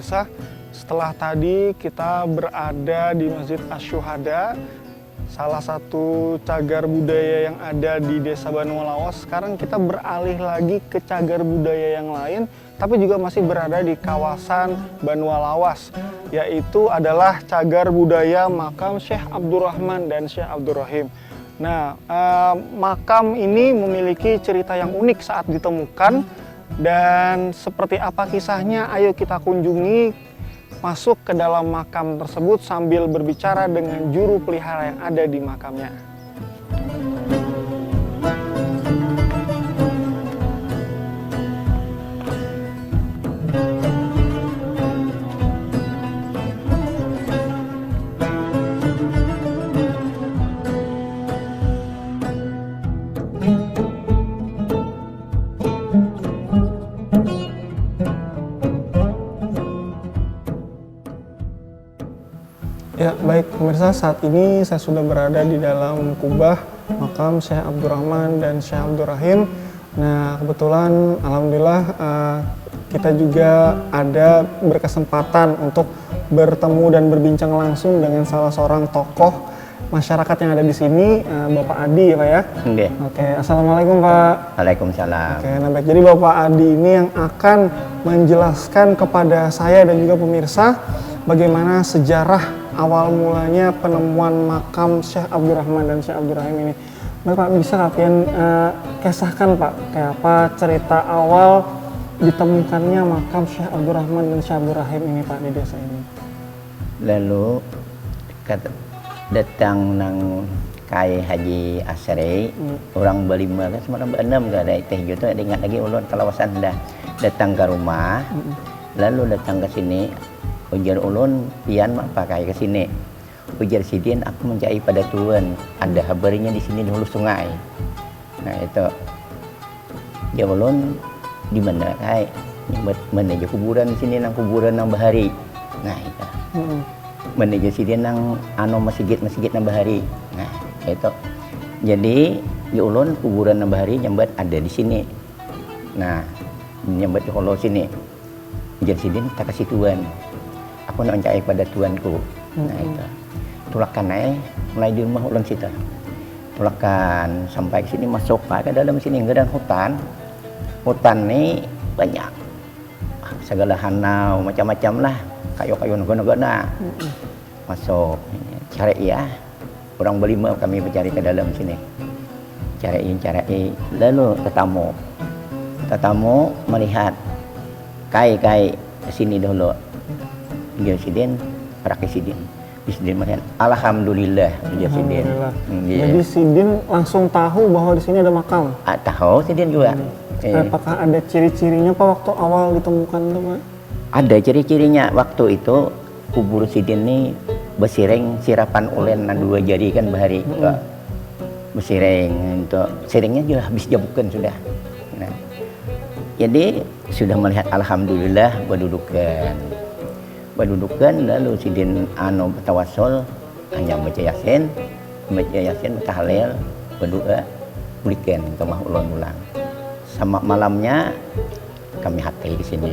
pemirsa, setelah tadi kita berada di Masjid Asy-Syuhada, salah satu cagar budaya yang ada di Desa Banualawas. Sekarang kita beralih lagi ke cagar budaya yang lain, tapi juga masih berada di kawasan Banualawas, yaitu adalah cagar budaya makam Syekh Abdurrahman dan Syekh Abdurrahim. Nah, makam ini memiliki cerita yang unik saat ditemukan, dan seperti apa kisahnya, ayo kita kunjungi, masuk ke dalam makam tersebut sambil berbicara dengan juru pelihara yang ada di makamnya. Ya, baik pemirsa, saat ini saya sudah berada di dalam kubah makam Syekh Abdurrahman dan Syekh Abdurrahim. Nah, kebetulan alhamdulillah kita juga ada berkesempatan untuk bertemu dan berbincang langsung dengan salah seorang tokoh masyarakat yang ada di sini, Bapak Adi ya Pak ya? Oke. Oke, Assalamualaikum Pak. Waalaikumsalam. Oke, nah baik. Jadi Bapak Adi ini yang akan menjelaskan kepada saya dan juga pemirsa bagaimana sejarah awal mulanya penemuan makam Syekh Abdurrahman dan Syekh Abdurrahim ini. Bapak bisa kalian kisahkan Pak, kayak apa cerita awal ditemukannya makam Syekh Abdurrahman dan Syekh Abdurrahim ini Pak di desa ini. Lalu datang nang kai Haji Asri, orang berlima kan semalam berenam gak ada teh gitu, ingat lagi ulun kawasan dah datang ke rumah, lalu datang ke sini. Ujar ulun pian mak pakai ke sini. Ujar sidin aku mencari pada tuan. Ada kabarnya di sini di hulu sungai. Nah itu. Ya ulun di mana kai? Menuju kuburan di sini nang kuburan nang Bahari. Nah itu. Menuju sidin nang masjid nang Bahari. Nah itu. Jadi ya ulun kuburan nang Bahari nyambat ada di sini. Nah nyambat di hulu sini. Ujar sidin tak kasih tuan. Aku nak mencari pada tuanku. Nah itu. Tulakan mulai di rumah ulun situ. Tulakan sampai ke sini masuk ke dalam sini enggak ada hutan. Hutan ini banyak. Segala hanau macam-macam lah. Kayu-kayu naga-naga. Masuk. Cari ya. Orang berlima kami mencari ke dalam sini. Cari. Lalu tetamu. Tetamu melihat kai-kai ke sini dulu. Dia sidin, para sidin. Sidin melihat, alhamdulillah, dia sidin. Jadi sidin langsung tahu bahwa di sini ada makam. Tahu sidin juga. Apakah ada ciri-cirinya Pak waktu awal ditemukan itu Pak? Ada ciri-cirinya. Waktu itu kubur sidin ini bersireng sirapan ulen dua jari kan Bahari. Bersireng untuk siringnya juga habis jabukan sudah. Nah, jadi sudah melihat alhamdulillah berdudukan lalu sidin bertawasul hanya baca yasin bertahlil berdoa pulihkan ke ulun ulang. Sama malamnya kami hati di sini.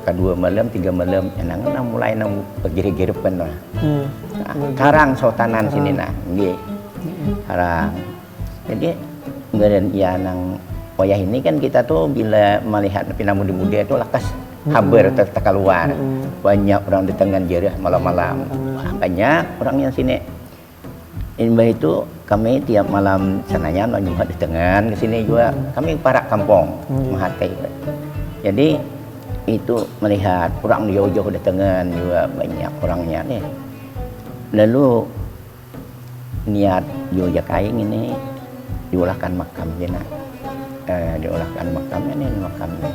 Kedua malam, tiga malam, nang mulai bergirip-giripan lah. Karang sultanan sini nah, nggih. Karang. Jadi enggak ya nang wayah ini kan kita tuh bila melihat pina muda-muda itu lakas haber keluar. Banyak orang datang jarah malam-malam. Banyak orang yang sini. Ini itu kami tiap malam sananya juga datangan ke sini juga. Kami para kampung Mahathir. Jadi itu melihat orang jauh-jauh datangan juga banyak orangnya nih. Lalu niat Joja Kaing ini diolahkan makam jena. Diolahkan makamnya nih makamnya.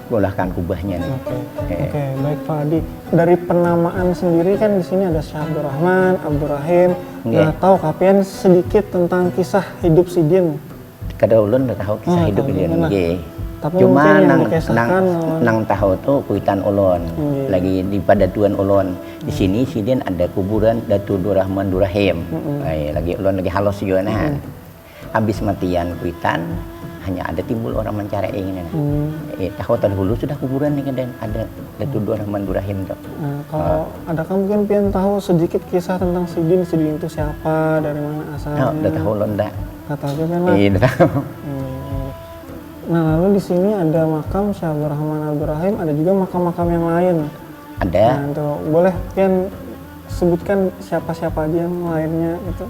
Bolehkan kubahnya nih. Oke, baik Pak Adi. Dari penamaan sendiri kan di sini ada Syekh Abdurrahman, Abdurrahim. Nah, tahu kapian sedikit tentang kisah hidup sidin? Kada ulun udah tahu kisah hidup sidin. Tapi cuma yang nang tahu tuh kuitan ulun. Lagi di padatuan ulun. Di sini sidin ada kuburan Datuk Durrahman Durrahim. Lagi ulun lagi halos juga nah. Habis matian kuitan hanya ada timbul orang mencari ini. Tahu dahulu sudah kuburan nih kan ada tuduh Rahman Durahim tuh. Kalau adakah mungkin pian tahu sedikit kisah tentang Sidin itu siapa, dari mana asalnya? Udah tahu lo ndak? Nggak tahu juga lah. Iya udah tahu. Nah lalu di sini ada makam Syekh Abdurrahman Abdurrahim, ada juga makam-makam yang lain. Ada. Nah itu boleh pian sebutkan siapa-siapa aja yang lainnya itu.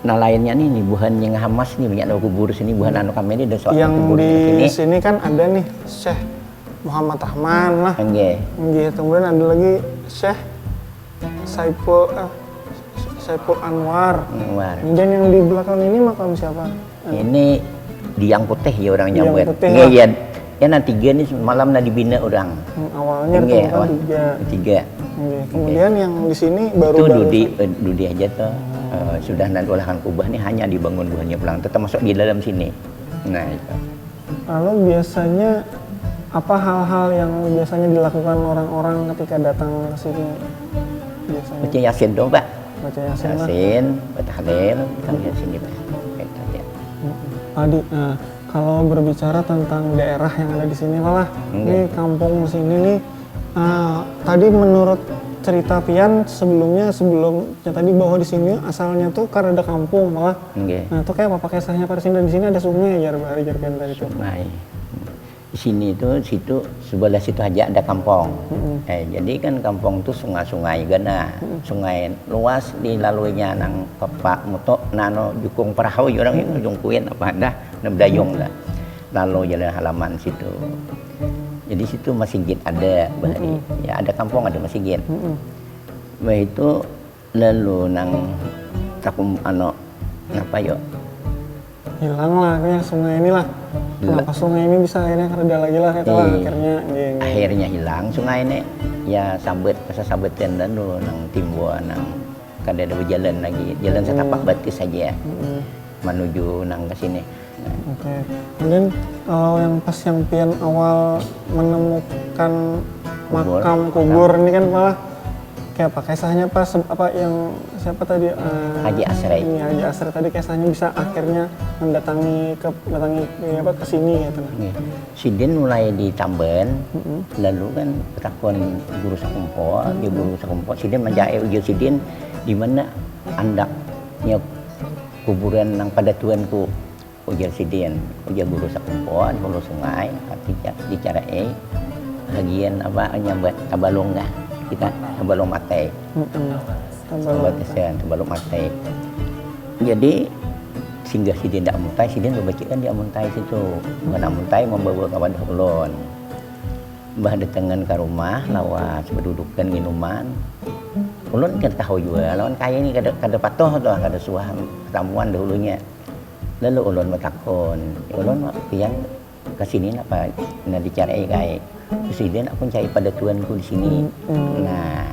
Nah lainnya nih buhan yang hamas nih banyak ada kubur sini buhan anu kami ini ada soal Yang kubur di sini kan ada nih Syekh Muhammad Rahman lah. Nggih. Kemudian ada lagi Syekh Saiful Anwar. Kemudian yang di belakang ini makam siapa? Ini Diang Putih ya orang Diang nyambut. Putih, Iya. Ya nanti tiga nih malam dibina orang. Awalnya ditemukan tiga. Kemudian yang di sini baru Dudi aja tuh. Sudah nanti olahan kubah nih hanya dibangun buahnya pulang tetap masuk di dalam sini. Nah itu. Lalu biasanya apa hal-hal yang biasanya dilakukan orang-orang ketika datang ke sini? Biasanya Baca Yasin dong Pak. Baca Yasin lah. Yasin, tahlil, kita lihat sini Pak. Itu aja. Adi, kalau berbicara tentang daerah yang ada di sini malah, ini kampung sini nih, tadi menurut cerita Pian sebelumnya tadi bahwa di sini asalnya tuh karena ada kampung malah. Nah itu kayak apa kisahnya pada sini, dan di sini ada sungai ya Pian tadi itu. Sungai. Di sini tuh sebelah situ aja ada kampung. Jadi kan kampung tuh sungai gana, sungai luas dilaluinya nang kepak mutok nano jukung perahu orang yang jungkuin apa dah dayung lah. Lalu jalan halaman situ. Jadi situ masjid ada bahari. Ya ada kampung ada masjid. Itu lalu nang takum apa yo? Hilang lah akhirnya sungai inilah. Kenapa sungai ini bisa akhirnya kereda lagi lah akhirnya hilang sungai ini ya sabet sabetan lalu nang timbul nang kada ada berjalan lagi jalan setapak batis saja menuju nang ke sini. Oke. Kemudian yang pas yang Pian awal menemukan makam kubur ini kan malah kayak apa kisahnya pas apa yang siapa tadi Haji Asrei. Ini Haji Asrei tadi kisahnya bisa akhirnya mendatangi ke sini gitu. Sidin mulai di Tamben, lalu kan takon guru sakumpo, dia guru sakumpo. Sidin menjahit ujian Sidin di mana andaknya kuburan nang pada tuanku. Ujar Sidin, ujar guru sakumpo di hulu sungai, artinya dicarai bagian apa nyambat tabalong nggak kita tabalong mate, tabalong mate. Jadi singgah Sidin tidak muntai, Sidin berbacakan dia muntai situ, bukan muntai membawa kawan ulun. Bah datangan ke rumah, lawas berdudukan minuman. Ulun kan tahu juga, lawan kaya ini kada patuh tuh, kada suah pertemuan dahulunya. Lalu ulun bertakon, ulun yang kesini apa? Nah dicarai kayak Sidin aku cari pada tuanku di sini. Nah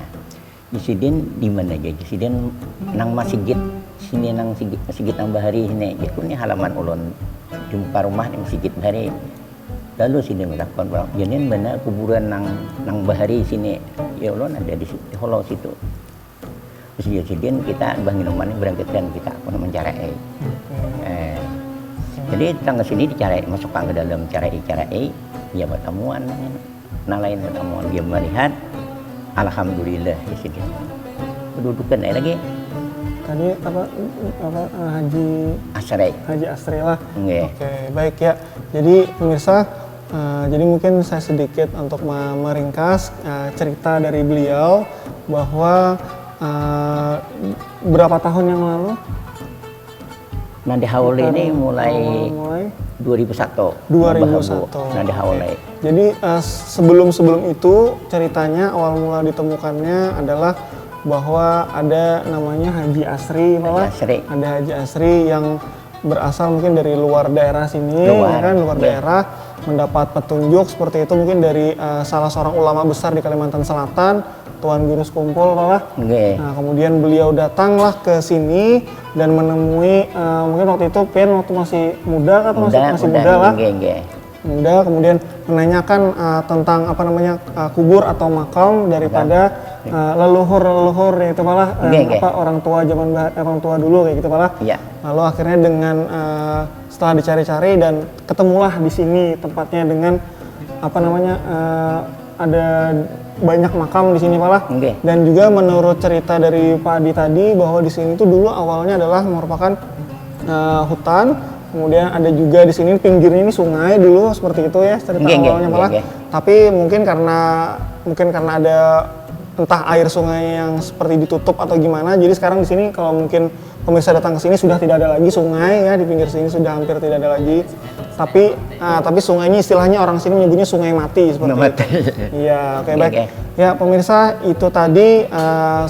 di Sidin di mana aja? Sidin nang masjid sini nang masjid nang bahari sini. Jadi ini halaman ulun jumpa rumah di masjid bahari. Lalu Sidin bertakon, jadi mana kuburan nang bahari sini? Ya ulun ada di holo situ. Terus Sidin kita bah minuman berangkatkan kita aku mencari. Jadi tangga sini dicarai masuk ke dalam carai ya pertemuan lain pertemuan dia melihat alhamdulillah di sini kedudukan lagi tadi apa Haji Asrei lah. Oke, baik ya. Jadi pemirsa, jadi mungkin saya sedikit untuk meringkas cerita dari beliau bahwa berapa tahun yang lalu? Nah di Haule ini mulai 2001. Nah di Haule. Jadi sebelum itu ceritanya awal mula ditemukannya adalah bahwa ada namanya Haji Asri malah. Ada Haji Asri yang berasal mungkin dari luar daerah sini, luar daerah, mendapat petunjuk seperti itu mungkin dari salah seorang ulama besar di Kalimantan Selatan, Tuan Guru Sekumpul malah. Nah kemudian beliau datanglah ke sini dan menemui mungkin waktu itu Pian waktu masih muda kan masih muda lah. Muda kemudian menanyakan tentang apa namanya kubur atau makam daripada leluhur itu malah orang tua orang tua dulu kayak gitu malah. Iya. Lalu akhirnya dengan setelah dicari-cari dan ketemulah di sini tempatnya dengan ada banyak makam di sini malah. Dan juga menurut cerita dari Pak Adi tadi bahwa di sini tuh dulu awalnya adalah merupakan hutan. Kemudian ada juga di sini pinggirnya ini sungai dulu seperti itu ya cerita awalnya malah. Tapi mungkin karena ada entah air sungai yang seperti ditutup atau gimana. Jadi sekarang di sini kalau mungkin pemirsa datang ke sini sudah tidak ada lagi sungai ya, di pinggir sini sudah hampir tidak ada lagi. Tapi sungainya istilahnya orang sini menyebutnya sungai mati seperti itu. Iya, oke baik. Ya pemirsa, itu tadi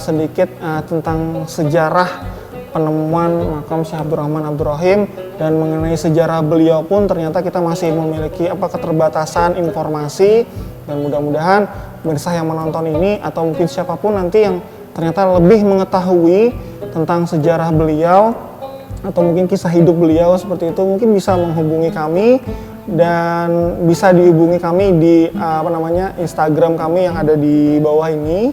sedikit tentang sejarah penemuan makam Syekh Abdurrahman Abdurrahim, dan mengenai sejarah beliau pun ternyata kita masih memiliki keterbatasan informasi, dan mudah-mudahan pemirsa yang menonton ini atau mungkin siapapun nanti yang ternyata lebih mengetahui tentang sejarah beliau atau mungkin kisah hidup beliau seperti itu mungkin bisa menghubungi kami dan bisa dihubungi kami di Instagram kami yang ada di bawah ini.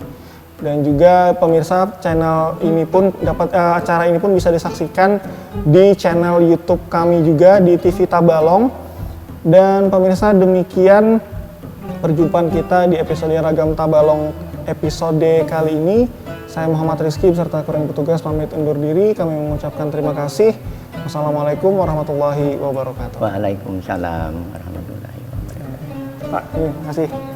Dan juga pemirsa channel ini pun acara ini pun bisa disaksikan di channel YouTube kami juga di TV Tabalong. Dan pemirsa, demikian perjumpaan kita di episode Ragam Tabalong episode kali ini. Saya Muhammad Rizky beserta kru yang petugas pamit undur diri. Kami mengucapkan terima kasih. Wassalamualaikum warahmatullahi wabarakatuh. Waalaikumsalam warahmatullahi wabarakatuh. Pak, terima kasih.